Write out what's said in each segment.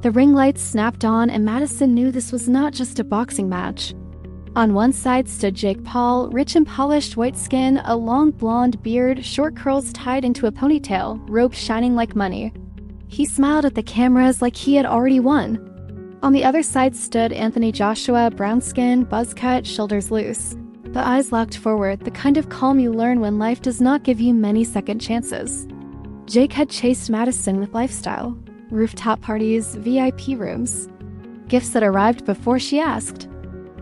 The ring lights snapped on, and Madison knew this was not just a boxing match. On one side stood Jake Paul, rich and polished white skin, a long blonde beard, short curls tied into a ponytail, robe shining like money. He smiled at the cameras like he had already won. On the other side stood Anthony Joshua, brown skin, buzz cut, shoulders loose. The eyes locked forward, the kind of calm you learn when life does not give you many second chances. Jake had chased Madison with lifestyle, rooftop parties, VIP rooms, gifts that arrived before she asked.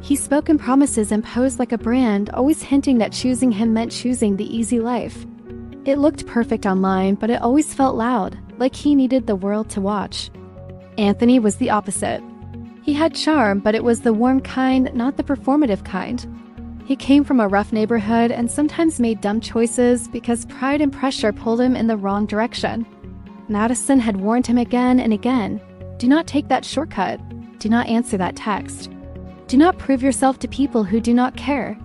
He spoke in promises and posed like a brand, always hinting that choosing him meant choosing the easy life. It looked perfect online, but it always felt loud, like he needed the world to watch. Anthony was the opposite. He had charm, but it was the warm kind, not the performative kind. He came from a rough neighborhood and sometimes made dumb choices because pride and pressure pulled him in the wrong direction. Madison had warned him again and again, do not take that shortcut. Do not answer that text. Do not prove yourself to people who do not care.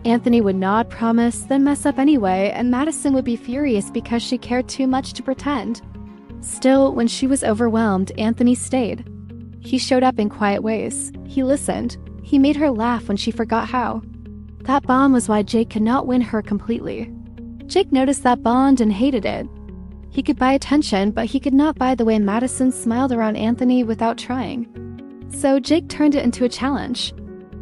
Anthony would nod, promise, then mess up anyway, and Madison would be furious because she cared too much to pretend. Still, when she was overwhelmed, Anthony stayed. He showed up in quiet ways. He listened. He made her laugh when she forgot how. That bond was why Jake could not win her completely. Jake noticed that bond and hated it. He could buy attention, but he could not buy the way Madison smiled around Anthony without trying. So Jake turned it into a challenge.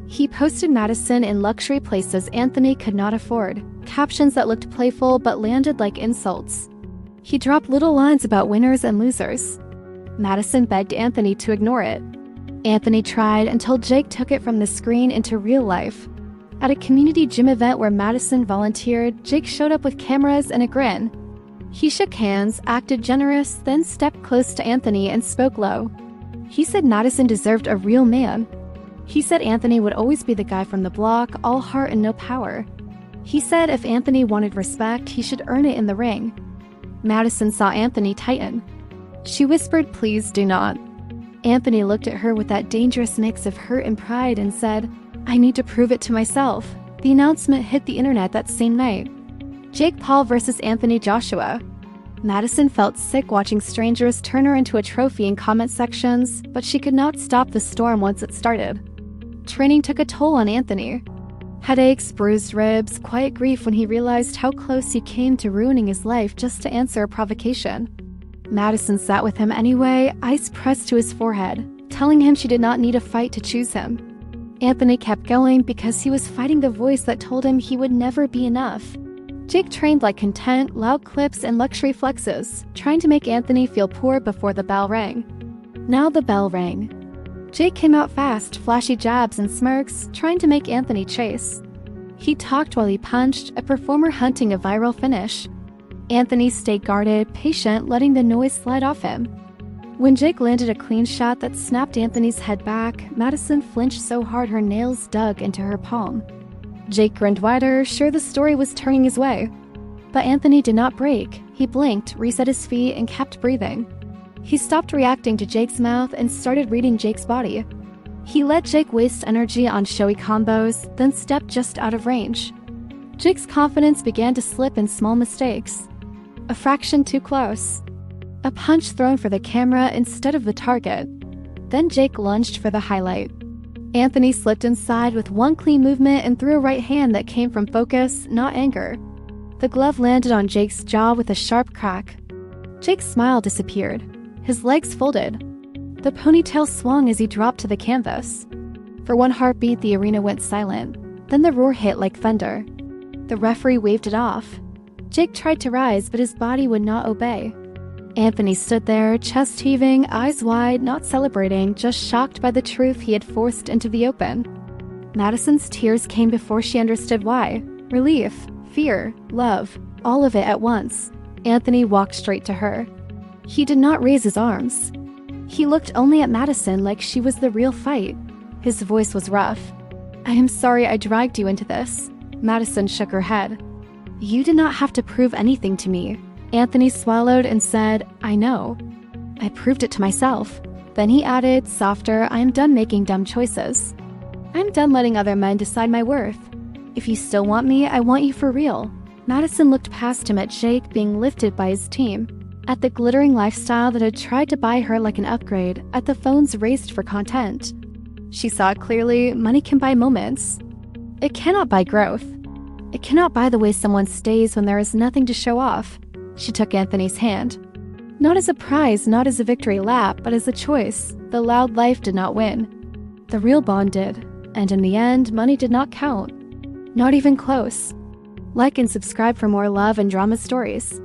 He posted Madison in luxury places Anthony could not afford, captions that looked playful but landed like insults. He dropped little lines about winners and losers. Madison begged Anthony to ignore it. Anthony tried until Jake took it from the screen into real life. At a community gym event where Madison volunteered, Jake showed up with cameras and a grin. He shook hands, acted generous, then stepped close to Anthony and spoke low. He said Madison deserved a real man. He said Anthony would always be the guy from the block, all heart and no power. He said if Anthony wanted respect, he should earn it in the ring. Madison saw Anthony tighten. She whispered, "Please do not." Anthony looked at her with that dangerous mix of hurt and pride and said, "I need to prove it to myself." The announcement hit the internet that same night. Jake Paul versus Anthony Joshua. Madison felt sick watching strangers turn her into a trophy in comment sections, but she could not stop the storm once it started. Training took a toll on Anthony. Headaches, bruised ribs, quiet grief when he realized how close he came to ruining his life just to answer a provocation. Madison sat with him anyway, ice pressed to his forehead, telling him she did not need a fight to choose him. Anthony kept going because he was fighting the voice that told him he would never be enough. Jake trained like content, loud clips, and luxury flexes, trying to make Anthony feel poor before the bell rang. Now the bell rang. Jake came out fast, flashy jabs and smirks, trying to make Anthony chase. He talked while he punched, a performer hunting a viral finish. Anthony stayed guarded, patient, letting the noise slide off him. When Jake landed a clean shot that snapped Anthony's head back, Madison flinched so hard her nails dug into her palm. Jake grinned wider, sure the story was turning his way. But Anthony did not break. He blinked, reset his feet, and kept breathing. He stopped reacting to Jake's mouth and started reading Jake's body. He let Jake waste energy on showy combos, then stepped just out of range. Jake's confidence began to slip in small mistakes. A fraction too close. A punch thrown for the camera instead of the target. Then Jake lunged for the highlight. Anthony slipped inside with one clean movement and threw a right hand that came from focus, not anger. The glove landed on Jake's jaw with a sharp crack. Jake's smile disappeared. His legs folded. The ponytail swung as he dropped to the canvas. For one heartbeat, the arena went silent. Then the roar hit like thunder. The referee waved it off. Jake tried to rise, but his body would not obey. Anthony stood there, chest heaving, eyes wide, not celebrating, just shocked by the truth he had forced into the open. Madison's tears came before she understood why. Relief, fear, love, all of it at once. Anthony walked straight to her. He did not raise his arms. He looked only at Madison like she was the real fight. His voice was rough. "I am sorry I dragged you into this." Madison shook her head. "You did not have to prove anything to me." Anthony swallowed and said, "I know. I proved it to myself." Then he added, softer, "I am done making dumb choices. I'm done letting other men decide my worth. If you still want me, I want you for real." Madison looked past him at Jake being lifted by his team. at the glittering lifestyle that had tried to buy her like an upgrade, at the phone's race for content. She saw clearly money can buy moments. It cannot buy growth. It cannot buy the way someone stays when there is nothing to show off. She took Anthony's hand. Not as a prize, not as a victory lap, but as a choice. The loud life did not win. The real bond did, and in the end, money did not count. Not even close. Like and subscribe for more love and drama stories.